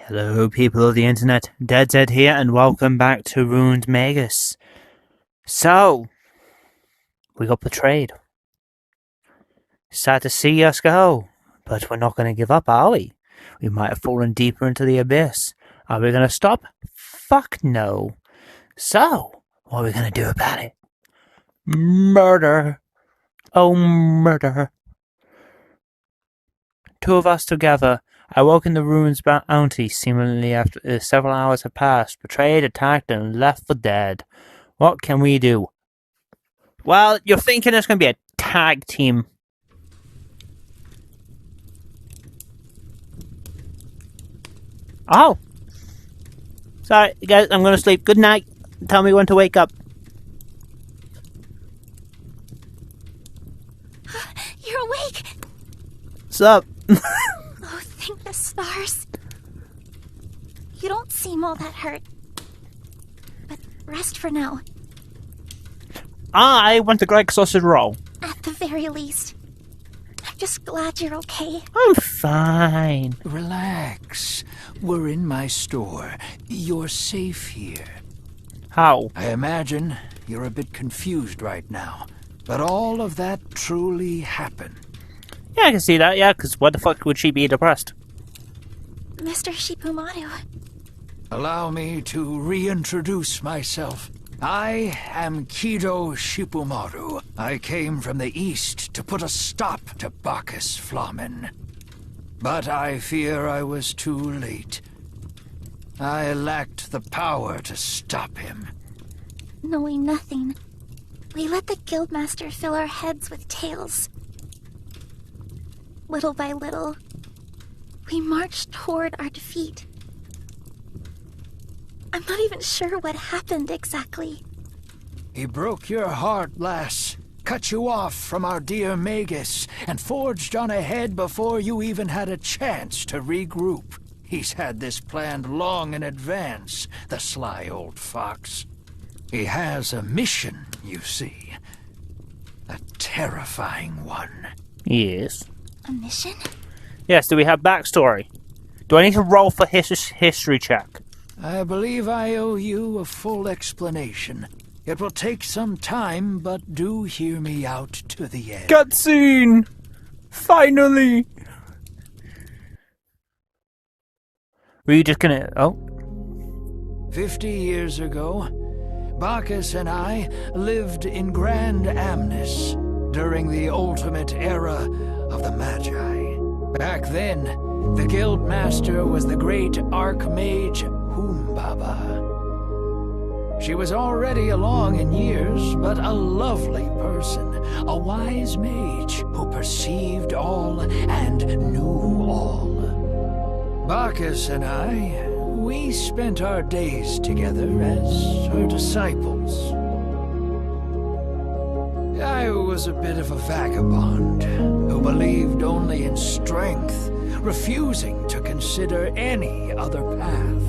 Hello people of the internet, DedZed here and welcome back to RUINSMAGUS. So, we got betrayed. Sad to see us go, but we're not going to give up, are we? We might have fallen deeper into the abyss. Are we going to stop? Fuck no. So, what are we going to do about it? Murder. Oh, murder. Two of us together. I woke in the ruins bounty seemingly after several hours had passed, betrayed, attacked, and left for dead. What can we do? Well, you're thinking it's going to be a tag team. Oh! Sorry, guys, I'm going to sleep. Good night. Tell me when to wake up. You're awake! What's up? Oh, thank the stars. You don't seem all that hurt. But rest for now. I want the Greg sausage roll. At the very least. I'm just glad you're okay. I'm fine. Relax. We're in my store. You're safe here. How? I imagine you're a bit confused right now, but all of that truly happened. Yeah, I can see that, yeah, because why the fuck would she be depressed? Mr. Shippumaru. Allow me to reintroduce myself. I am Kido Shippumaru. I came from the east to put a stop to Bacchus Flamen. But I fear I was too late. I lacked the power to stop him. Knowing nothing, we let the Guildmaster fill our heads with tales. Little by little, we marched toward our defeat. I'm not even sure what happened exactly. He broke your heart, lass. Cut you off from our dear Magus, and forged on ahead before you even had a chance to regroup. He's had this planned long in advance, the sly old fox. He has a mission, you see. A terrifying one. Yes. A mission? Yes, do we have backstory? Do I need to roll for history check? I believe I owe you a full explanation. It will take some time, but do hear me out to the end. Cutscene! Finally! Were you just gonna... Oh? 50 years ago, Bacchus and I lived in Grand Amnis during the ultimate era of the Magi. Back then, the Guildmaster was the great Archmage Humbaba. She was already along in years, but a lovely person, a wise mage who perceived all and knew all. Bacchus and I, we spent our days together as her disciples. I was a bit of a vagabond who believed only in strength, refusing to consider any other path.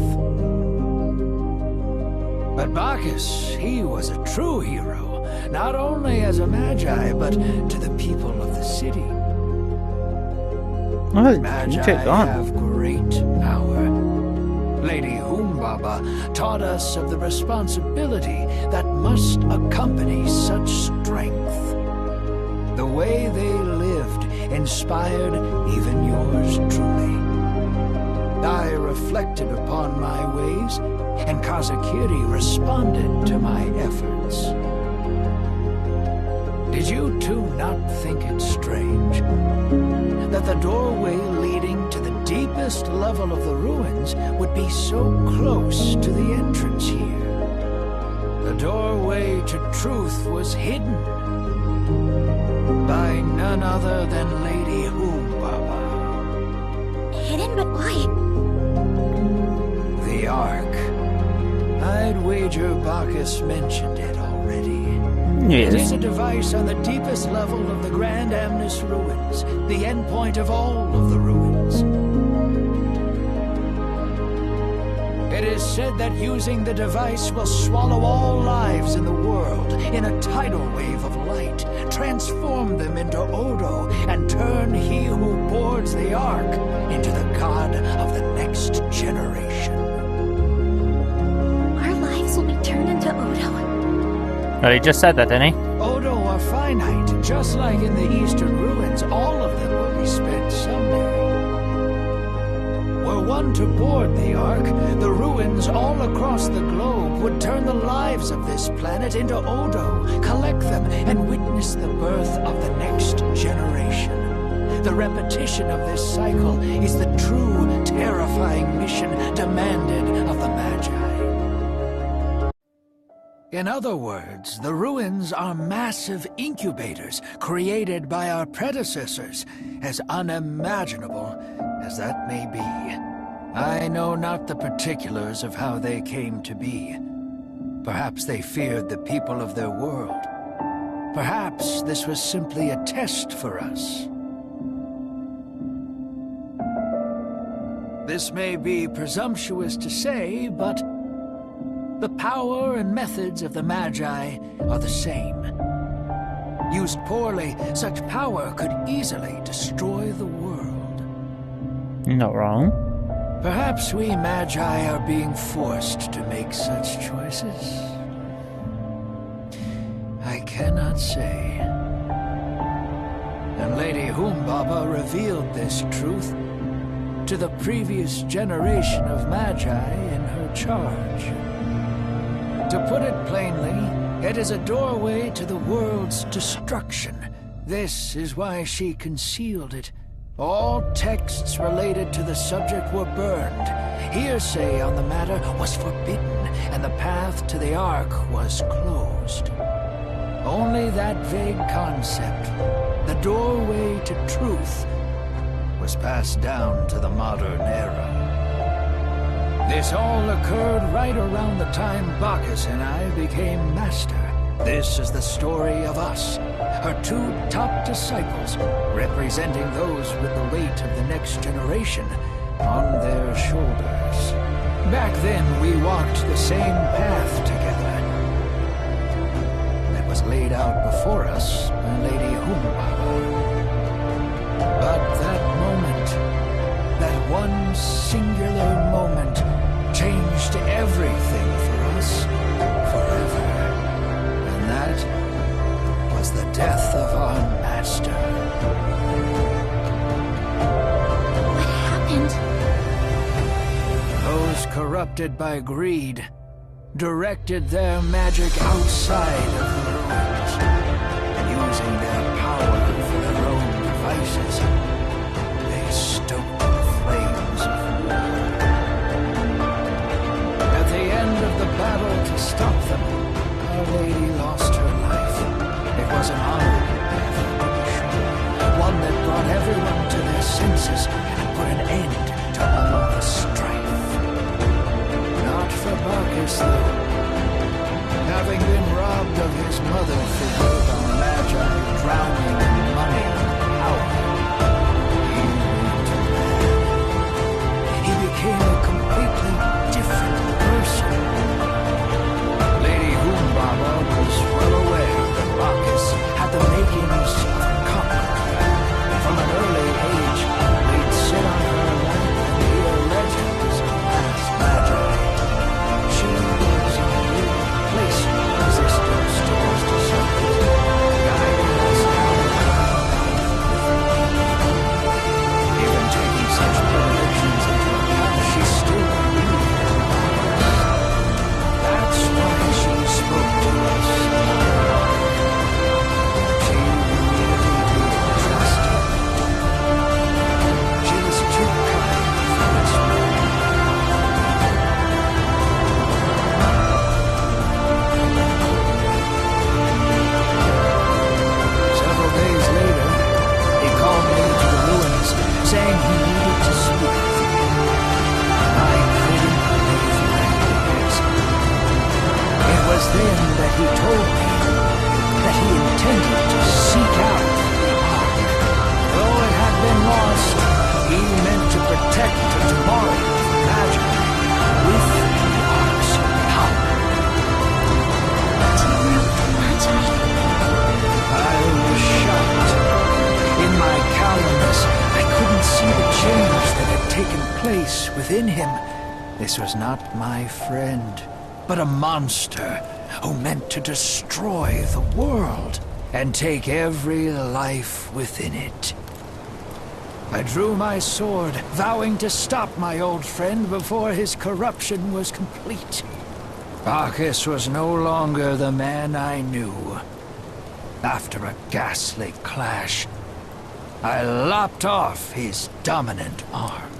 But Bacchus, he was a true hero, not only as a magi, but to the people of the city. Magi have great power. Lady Humbaba taught us of the responsibility that must accompany such strength. The way they lived inspired even yours truly. I reflected upon my ways, and Kazakiri responded to my efforts. Did you two not think it strange that the doorway leading to the deepest level of the ruins would be so close to the entrance here? The doorway to truth was hidden by none other than Lady Humbaba. Hidden, but why? The Ark. I'd wager Bacchus mentioned it already. Yes. It is a device on the deepest level of the Grand Amnis ruins, the endpoint of all of the ruins. It is said that using the device will swallow all lives in the world in a tidal wave of light, transform them into Odo, and turn he who boards the Ark into the god of the next generation. Well, he just said that, didn't he? Odo are finite, just like in the Eastern ruins. All of them will be spent someday. Were one to board the Ark, the ruins all across the globe would turn the lives of this planet into Odo, collect them, and witness the birth of the next generation. The repetition of this cycle is the true, terrifying mission demanded of the Magi. In other words, the ruins are massive incubators created by our predecessors, as unimaginable as that may be. I know not the particulars of how they came to be. Perhaps they feared the people of their world. Perhaps this was simply a test for us. This may be presumptuous to say, but the power and methods of the Magi are the same. Used poorly, such power could easily destroy the world. Not wrong. Perhaps we Magi are being forced to make such choices. I cannot say. And Lady Humbaba revealed this truth to the previous generation of Magi in her charge. To put it plainly, it is a doorway to the world's destruction. This is why she concealed it. All texts related to the subject were burned. Hearsay on the matter was forbidden, and the path to the Ark was closed. Only that vague concept, the doorway to truth, was passed down to the modern era. This all occurred right around the time Bacchus and I became master. This is the story of us, her two top disciples, representing those with the weight of the next generation on their shoulders. Back then, we walked the same path together that was laid out before us by Lady Humbaba. But that moment, that one singular moment, changed everything for us forever. And that was the death of our master. What happened? Those corrupted by greed directed their magic outside of the ruins, using their power for their own devices. They stoked the flames of war. At the end of the battle to stop them, Our Lady lost her life. It was an honorable death, to be sure. One that brought everyone to their senses and put an end to all the strife. Not for Bacchus, though. Having been robbed of his mother figure by the Magi, drowning in money and power, he went to bed. He became a completely different person. Lady Humbaba was well aware that Bacchus had the makings of a conqueror. From an early age, we'd sit on her lap and hear legends of past Magi. She was a real replacement resistance to those disciples, guiding us down the path. Even taking such predilections into account, she still knew her powers. That's why she spoke to us. She really trusted. She was too kind for this man. Several days later, he called me to the ruins, saying he needed to speak with me. I couldn't believe my ears. It was then that he told me that he intended to seek out the Ark. Though it had been lost, he meant to protect it tomorrow with magic, with the Ark's power. Do you know Magi? I was shocked. In my callousness, I couldn't see the change that had taken place within him. This was not my friend. but a monster who meant to destroy the world and take every life within it. I drew my sword, vowing to stop my old friend before his corruption was complete. Bacchus was no longer the man I knew. After a ghastly clash, I lopped off his dominant arm.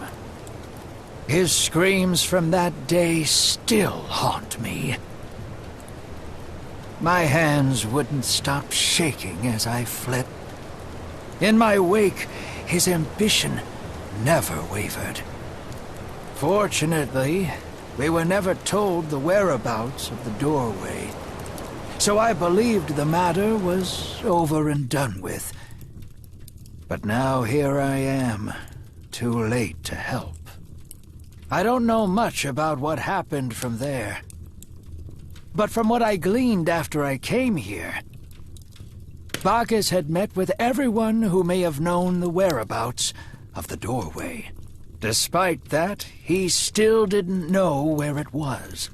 His screams from that day still haunt me. My hands wouldn't stop shaking as I fled. In my wake, his ambition never wavered. Fortunately, we were never told the whereabouts of the doorway, so I believed the matter was over and done with. But now here I am, too late to help. I don't know much about what happened from there, but from what I gleaned after I came here, Bacchus had met with everyone who may have known the whereabouts of the doorway. Despite that, he still didn't know where it was,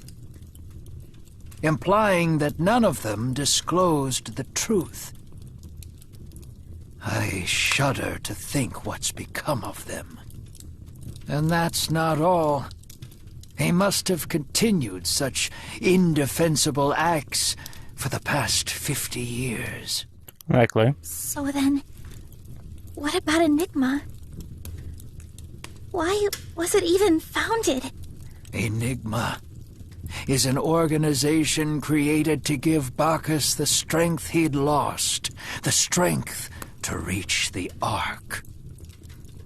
implying that none of them disclosed the truth. I shudder to think what's become of them. And that's not all. He must have continued such indefensible acts for the past 50 years. Likely. So then, what about Enigma? Why was it even founded? Enigma is an organization created to give Bacchus the strength he'd lost, the strength to reach the Ark.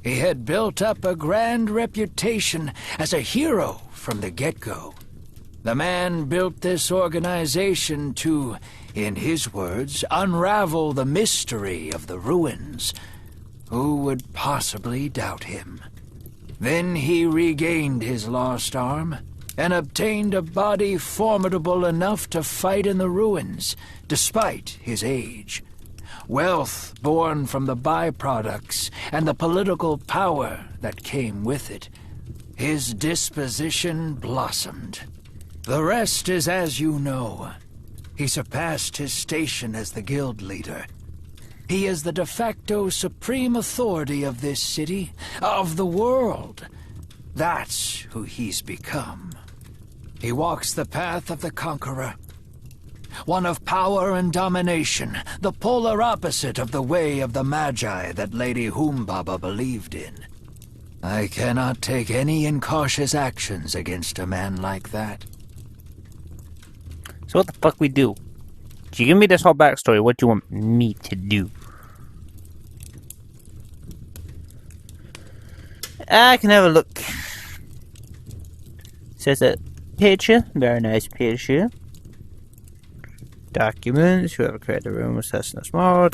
He had built up a grand reputation as a hero from the get-go. The man built this organization to, in his words, unravel the mystery of the ruins. Who would possibly doubt him? Then he regained his lost arm and obtained a body formidable enough to fight in the ruins, despite his age. Wealth born from the byproducts and the political power that came with it. His disposition blossomed. The rest is as you know. He surpassed his station as the guild leader. He is the de facto supreme authority of this city, of the world. That's who he's become. He walks the path of the conqueror. One of power and domination, the polar opposite of the way of the Magi that Lady Humbaba believed in. I cannot take any incautious actions against a man like that. So what the fuck we do? You give me this whole backstory, what do you want me to do? I can have a look. Says a picture, very nice picture. Documents, whoever created the room was testing small.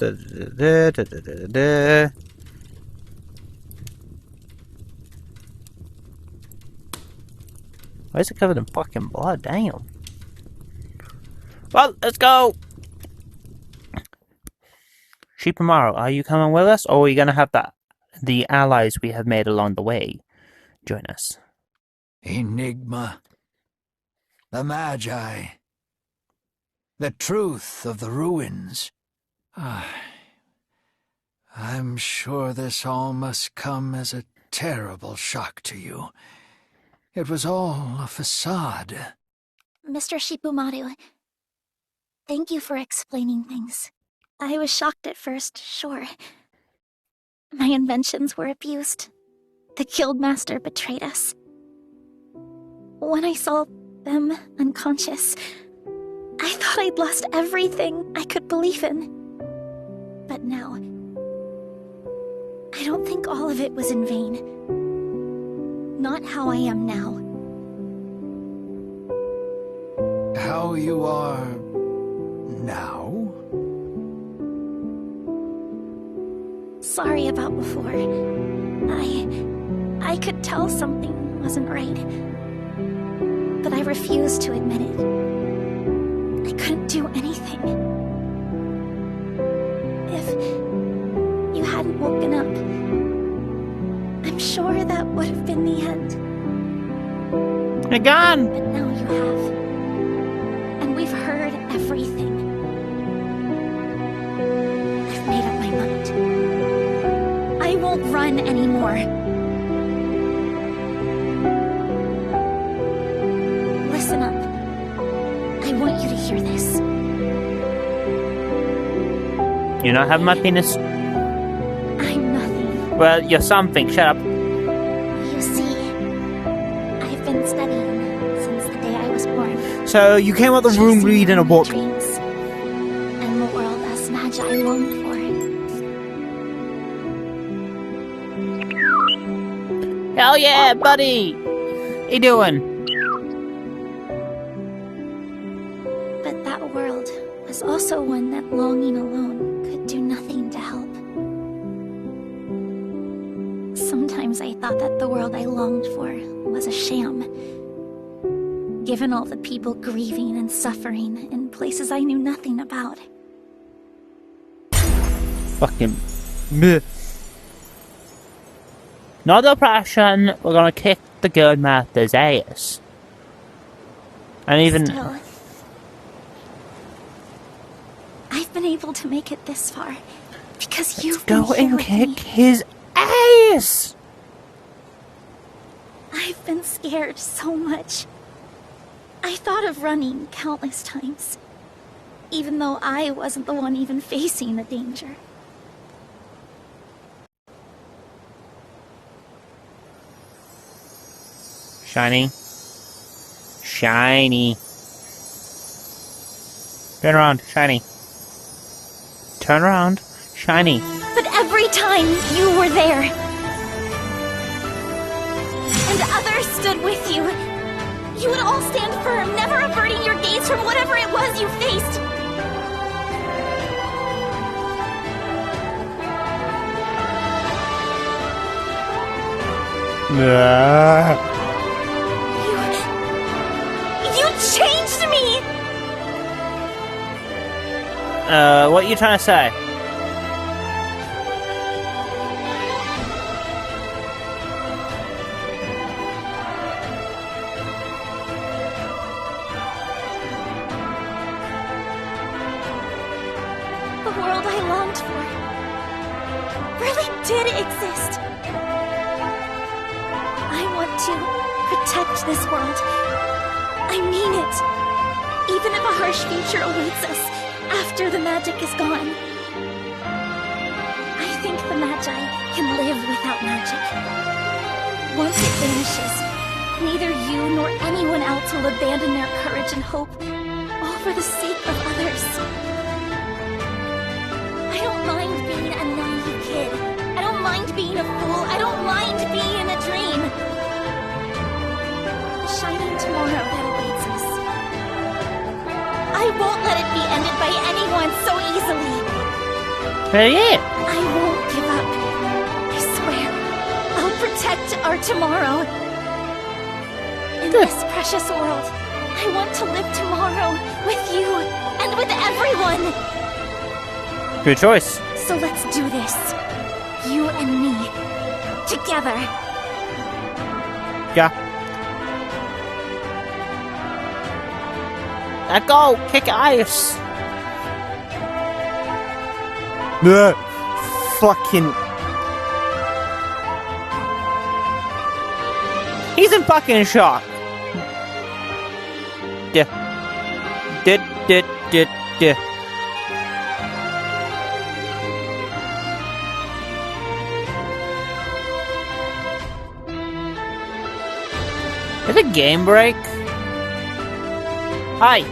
Why is it covered in fucking blood? Damn. Well, let's go! Shipamaru, are you coming with us, or are we gonna have the allies we have made along the way join us? Enigma. The Magi. The truth of the ruins. I'm sure this all must come as a terrible shock to you. It was all a facade. Mr. Shipamaru, thank you for explaining things. I was shocked at first, sure. My inventions were abused. The guildmaster betrayed us. When I saw them unconscious, I thought I'd lost everything I could believe in. But now, I don't think all of it was in vain. Not how I am now. How you are now? Sorry about before. I could tell something wasn't right. But I refused to admit it. I couldn't do anything. If you hadn't woken up, I'm sure that would have been the end. You're gone! But now you have. run anymore. Listen up. I want you to hear this. You not have my penis? I'm nothing. Well, you're something. Shut up. You see, I've been studying since the day I was born. So you came out the room reading a book. Dreams, and the world us magi longed for. Hell yeah, buddy! How you doing? But that world was also one that longing alone could do nothing to help. Sometimes I thought that the world I longed for was a sham. Given all the people grieving and suffering in places I knew nothing about. Fucking bleh. No depression, we're gonna kick the good master's ass. And even... Still, I've been able to make it this far because you've been Go here and with kick me. his ass! I've been scared so much. I thought of running countless times, even though I wasn't the one even facing the danger. Shiny. Shiny. Turn around, shiny. Turn around, shiny. But every time you were there, and others stood with you, you would all stand firm, never averting your gaze from whatever it was you faced. You changed me! What are you trying to say? The world I longed for really did exist. I want to protect this world. I mean it. Even if a harsh future awaits us after the magic is gone. I think the Magi can live without magic. Once it vanishes, neither you nor anyone else will abandon their courage and hope, all for the sake of others. I don't mind being a naive kid. I don't mind being a fool. I don't mind being in a dream. The shining tomorrow that awaits us. I won't let it be ended by anyone so easily. Hell yeah! I won't give up. I swear. I'll protect our tomorrow. In this precious world, I want to live tomorrow with you and with everyone. Good choice. So let's do this. You and me. Together. Yeah. Let go! Kick ice! Bleh. Fucking... He's in fucking shock. Yeah. Did. Is it game break? Hi.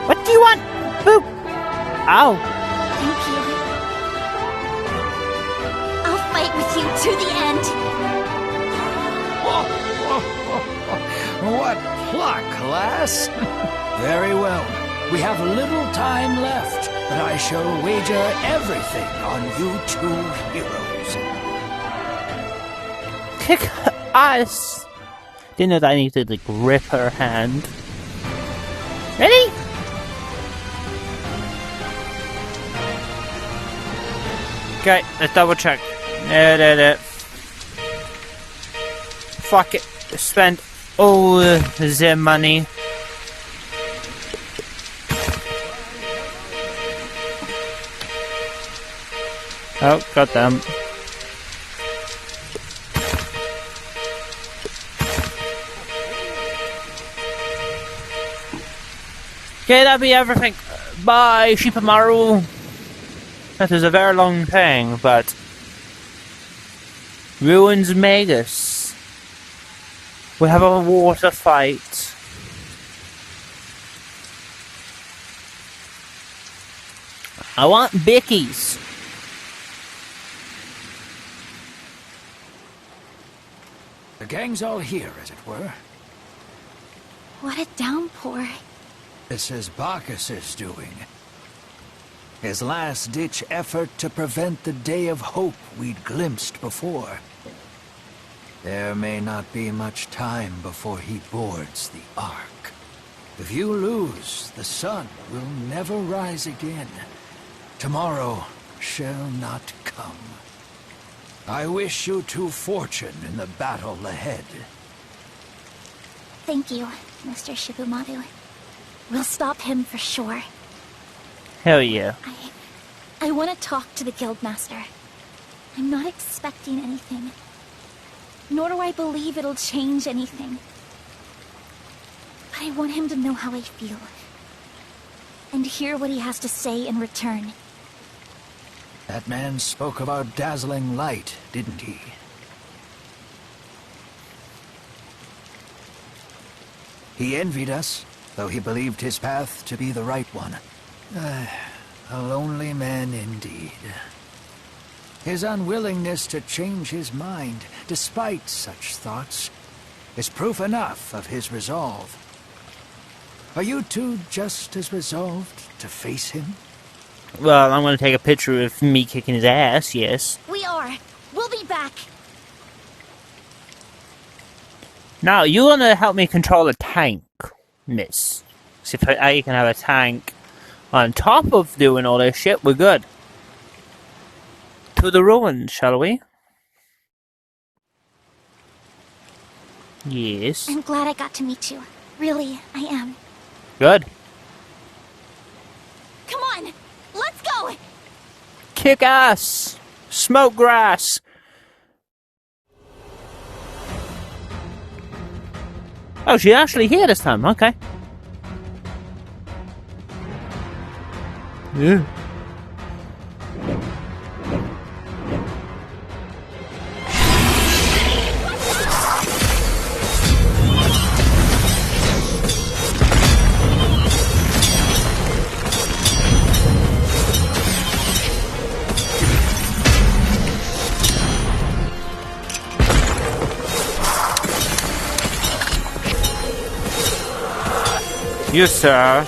What do you want? Boop. Ow. Thank you. I'll fight with you to the end. What pluck, lass? Very well. We have little time left, but I shall wager everything on you two heroes. Kick ice. Didn't know that I needed to like grip her hand. Ready? Okay, let's double check. Fuck it. Spend all the money. Oh, got them. Okay, that'll be everything. Bye, Shipamaru. That is a very long thing, but... RUINSMAGUS. We have a water fight. I want Bickies. The gang's all here, as it were. What a downpour. This is Bacchus's doing. His last-ditch effort to prevent the day of hope we'd glimpsed before. There may not be much time before he boards the Ark. If you lose, the sun will never rise again. Tomorrow shall not come. I wish you two fortune in the battle ahead. Thank you, Mr. Shibumaru. We'll stop him for sure. Hell yeah. I want to talk to the Guildmaster. I'm not expecting anything. Nor do I believe it'll change anything. But I want him to know how I feel. And hear what he has to say in return. That man spoke of our dazzling light, didn't he? He envied us, though he believed his path to be the right one. A lonely man indeed. His unwillingness to change his mind, despite such thoughts, is proof enough of his resolve. Are you two just as resolved to face him? Well, I'm gonna take a picture of me kicking his ass, yes. We are. We'll be back. Now, you wanna help me control a tank, miss. See if I can have a tank on top of doing all this shit, we're good. To the ruins, shall we? Yes. I'm glad I got to meet you. Really, I am. Good. Come on! Let's go! Kick ass! Smoke grass! Oh, she's actually here this time, okay. Yeah. Yes, sir.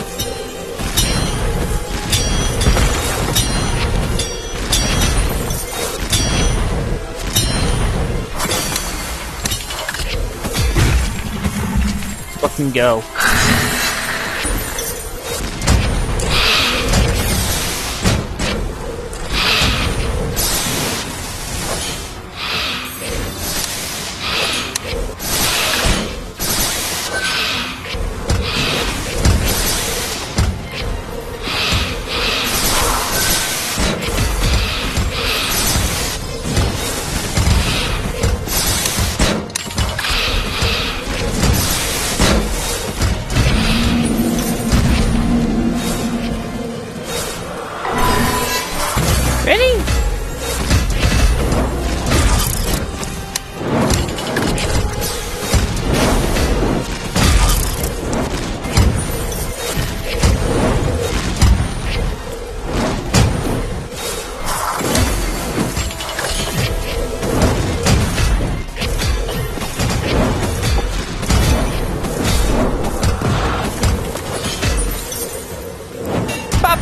Fucking go. Ready? Pop!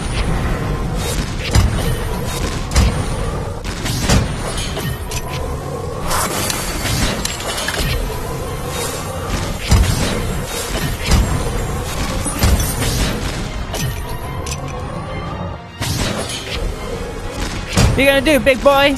What you gonna do, big boy?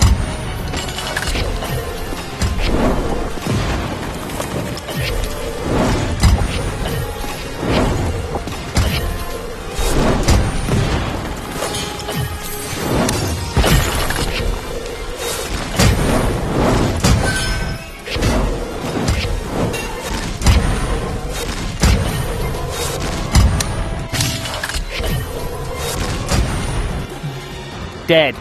Dead.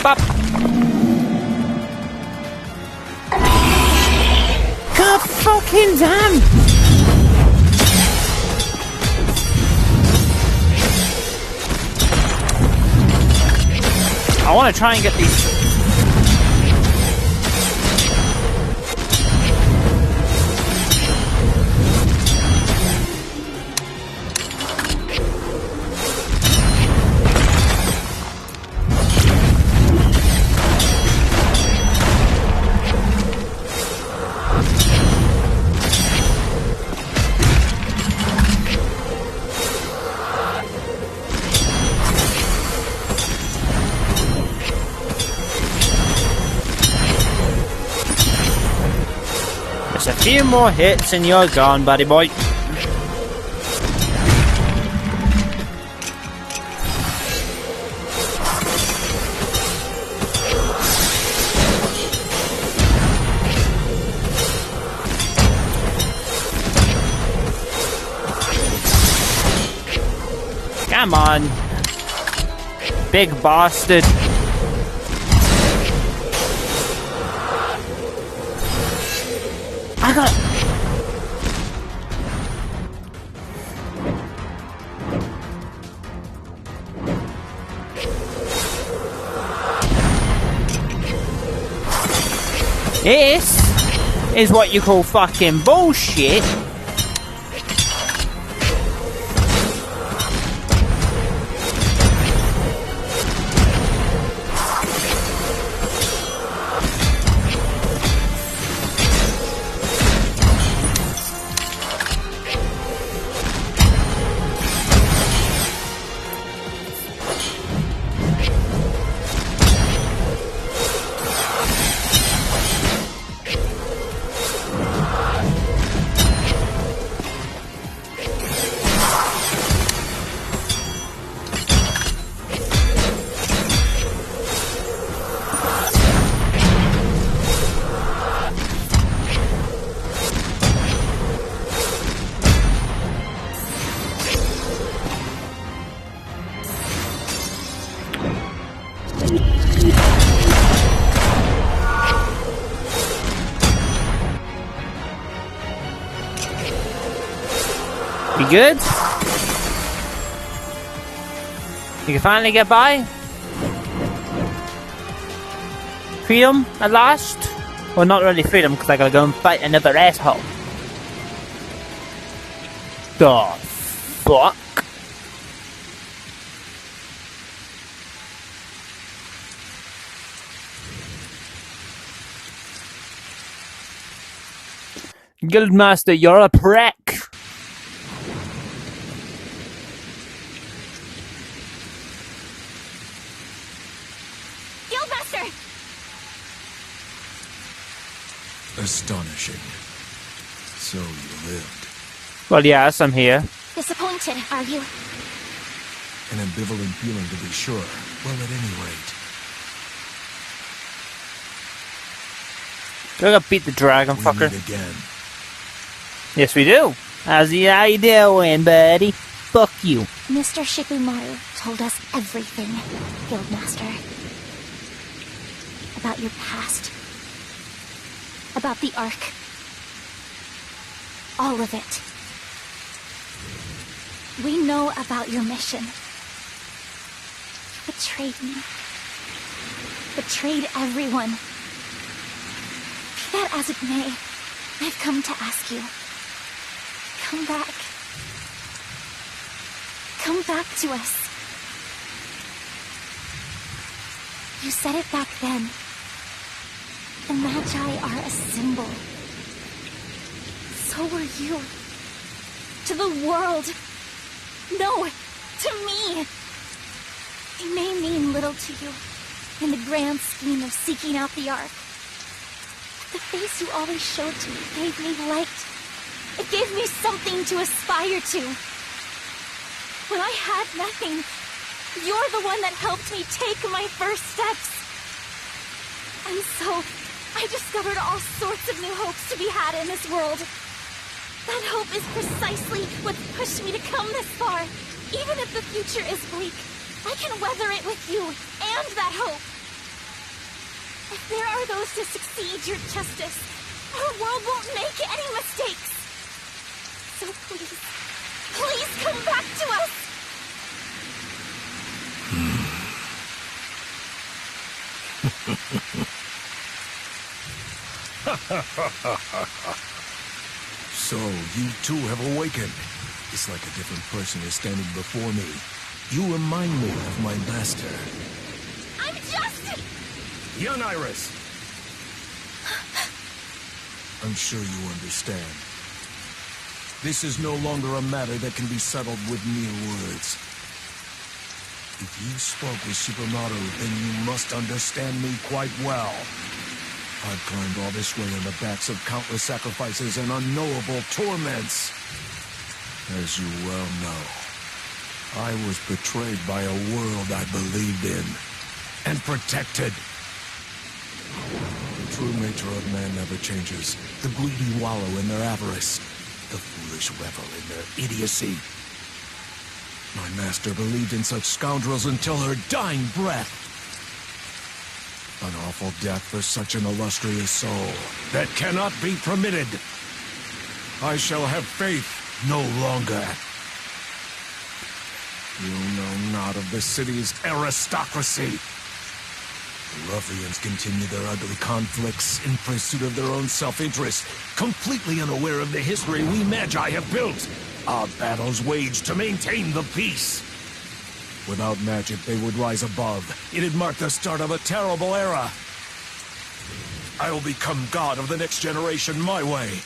Bop. God fucking damn! I want to try and get these. A few more hits and you're gone, buddy boy. Come on, big bastard. I got. This is what you call fucking bullshit. You good? You can finally get by? Freedom at last? Well, not really freedom, because I gotta go and fight another asshole. The fuck? Guildmaster, you're a prick! Astonishing. So you lived. Well, yes, I'm here. Disappointed, are you? An ambivalent feeling, to be sure. Well, at any rate. Go beat the dragon, We fucker. meet again. Yes, we do. How's the how you doing, buddy? Fuck you. Mr. Shibumaru told us everything, Guildmaster. About your past. About the Ark. All of it. We know about your mission. You betrayed me. Betrayed everyone. Be that as it may, I've come to ask you. Come back. Come back to us. You said it back then. The Magi are a symbol. So were you. To the world. No, to me. It may mean little to you, in the grand scheme of seeking out the Ark. The face you always showed to me gave me light. It gave me something to aspire to. When I had nothing, you're the one that helped me take my first steps. And so, I discovered all sorts of new hopes to be had in this world. That hope is precisely what's pushed me to come this far. Even if the future is bleak, I can weather it with you and that hope. If there are those to succeed your justice, our world won't make any mistakes. So please, please come back to us! So, you too have awakened. It's like a different person is standing before me. You remind me of my master. I'm just... Young Iris! I'm sure you understand. This is no longer a matter that can be settled with mere words. If you spoke with Supermoto, then you must understand me quite well. I've climbed all this way on the backs of countless sacrifices and unknowable torments. As you well know, I was betrayed by a world I believed in and protected. The true nature of man never changes. The greedy wallow in their avarice. The foolish revel in their idiocy. My master believed in such scoundrels until her dying breath. An awful death for such an illustrious soul that cannot be permitted. I shall have faith no longer. You know not of the city's aristocracy. The ruffians continue their ugly conflicts in pursuit of their own self-interest, completely unaware of the history we Magi have built. Our battles waged to maintain the peace. Without magic, they would rise above. It'd mark the start of a terrible era. I will become god of the next generation my way,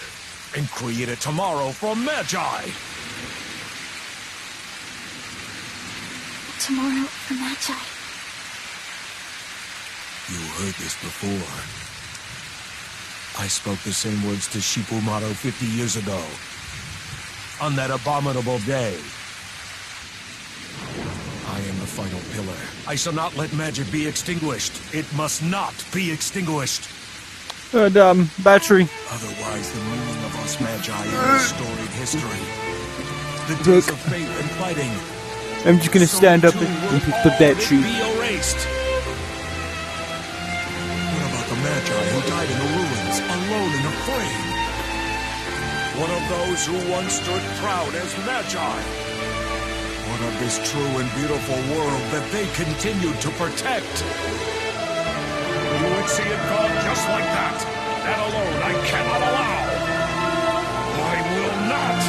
and create a tomorrow for Magi. Tomorrow for Magi. You heard this before. I spoke the same words to Shipumato 50 years ago. On that abominable day. I am the final pillar. I shall not let magic be extinguished. It must not be extinguished. Battery. Otherwise, the meaning of us Magi in this storied history. The days of faith and fighting. I'm just gonna stand up and pick the battery. Be erased. What about the Magi who died in the ruins, alone and afraid? What of those who once stood proud as Magi? What of this true and beautiful world that they continued to protect? You would see it gone just like that. That alone I cannot allow. I will not.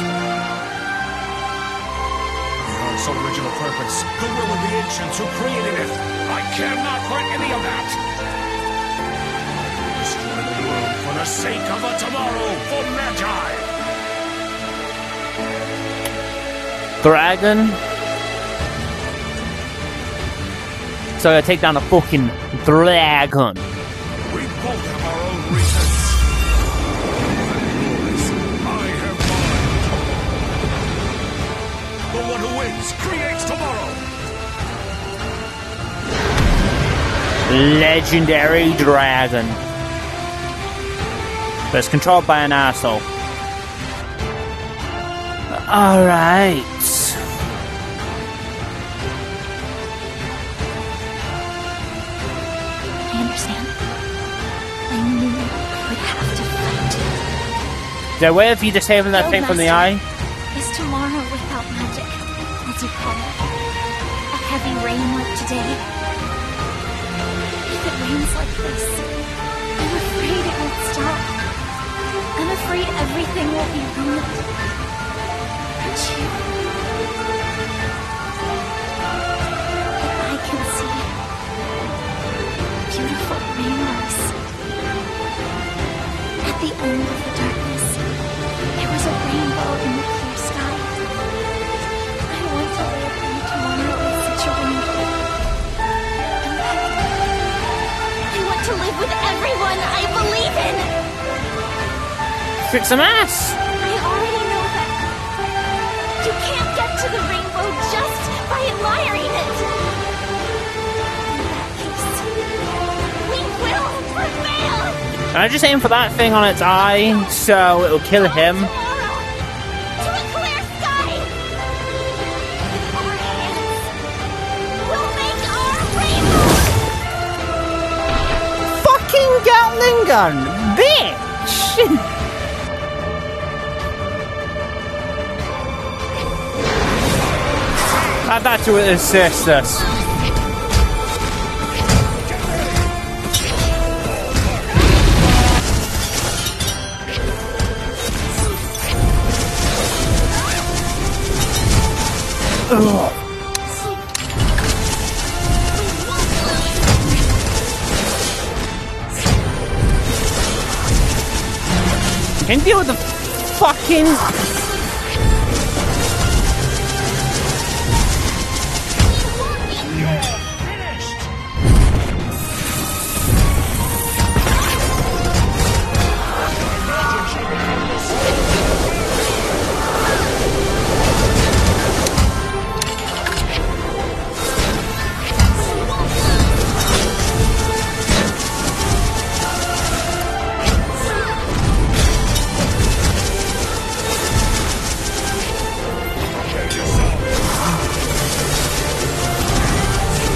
The Ark's original purpose, the will of the ancients who created it. I cannot let any of that. Destroy the world for the sake of a tomorrow for Magi. Dragon. So I gotta take down a fucking dragon. We both have our own reasons. Yours, I have mine. The one who wins creates tomorrow. Legendary dragon. But it's controlled by an asshole. Alright. I understand. I knew I would have to fight. Is there a way of you disabling that thing from the eye? Is tomorrow without magic, as you call it. A heavy rain like today. If it rains like this, I'm afraid it won't stop. I'm afraid everything will be ruined. Aren't you? But I can see beautiful rainbows. At the end of the darkness, there was a rainbow in the clear sky. I want to live in tomorrow with such a rainbow. And then with everyone I believe in! Kick some ass! I already know that you can't get to the rainbow just by admiring it! In that case, we will prevail! And I just aim for that thing on its eye, so it'll kill him. Tomorrow, to a clear sky! With our hands, we'll make our rainbow! Fucking Gatling gun, bitch! Add that to assist us. Ugh. Can you deal with the fucking...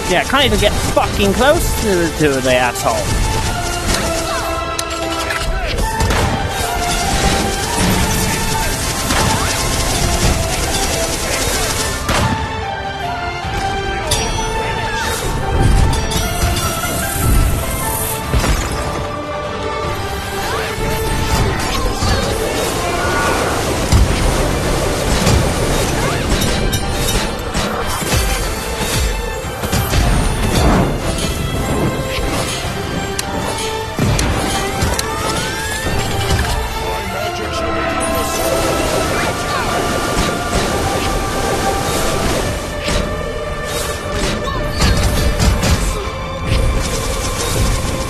Yeah, can't even get fucking close to the asshole.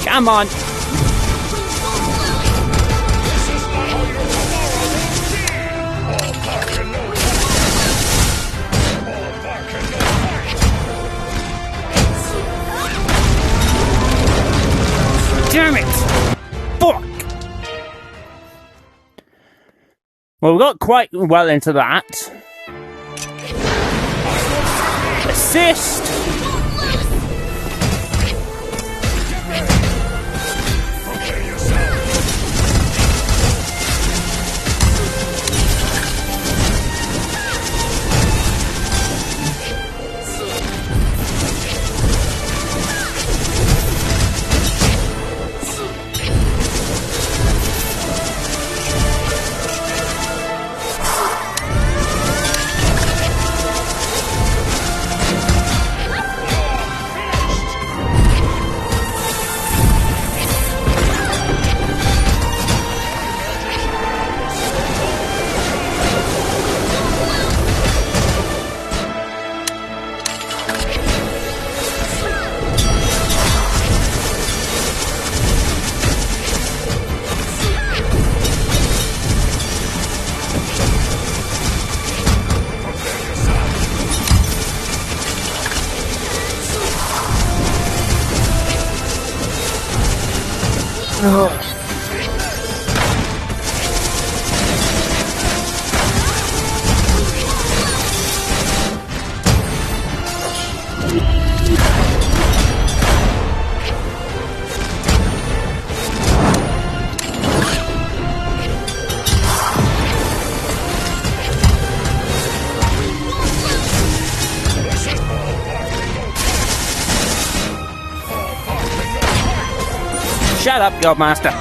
Come on. Damn it! Fuck! Well, we got quite well into that. Assist! Shut up, Guildmaster.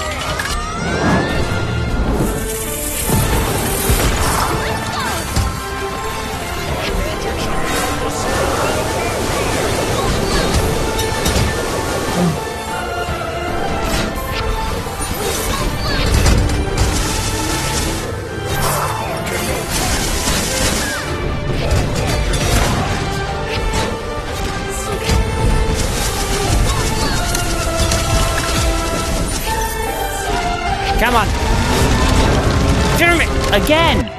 Come on. Damn it! Again!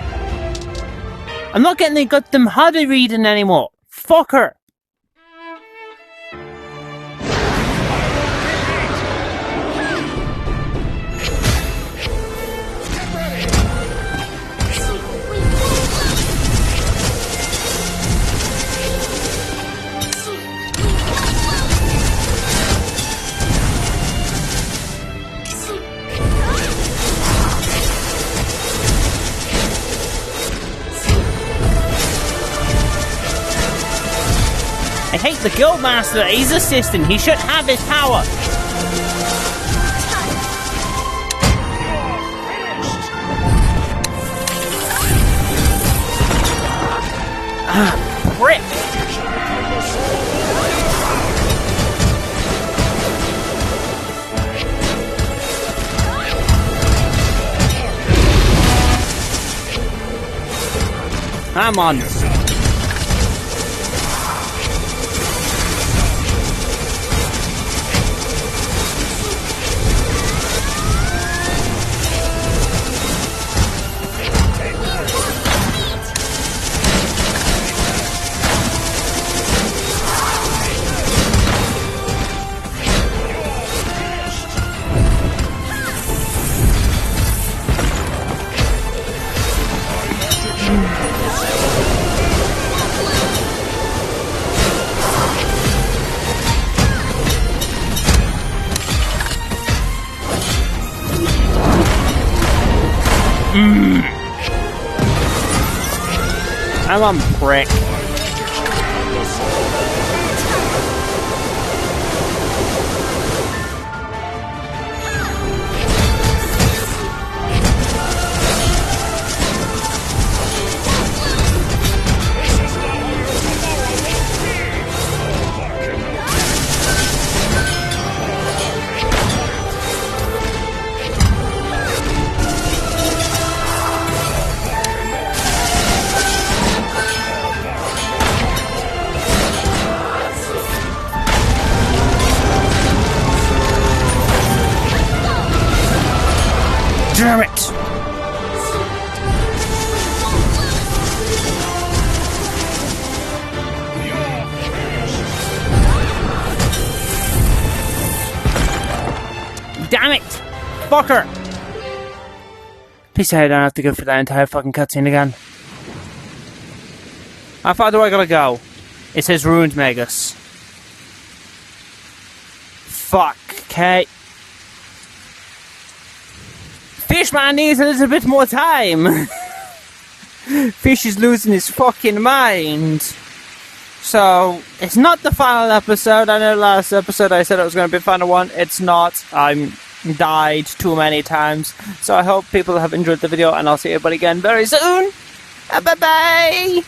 I'm not getting the goddamn harder reading anymore. Fuck her. I hate the Guildmaster. He's assistant. He should have his power. Ah, prick. Come on. I'm on prick. Damn it! Damn it! Fucker! Please say I don't have to go for that entire fucking cutscene again. How far do I gotta go? It says RUINSMAGUS. Fuck, okay. Fishman needs a little bit more time. Fish is losing his fucking mind. So, it's not the final episode. I know last episode I said it was going to be the final one. It's not. I died too many times. So I hope people have enjoyed the video, and I'll see everybody again very soon. Bye-bye!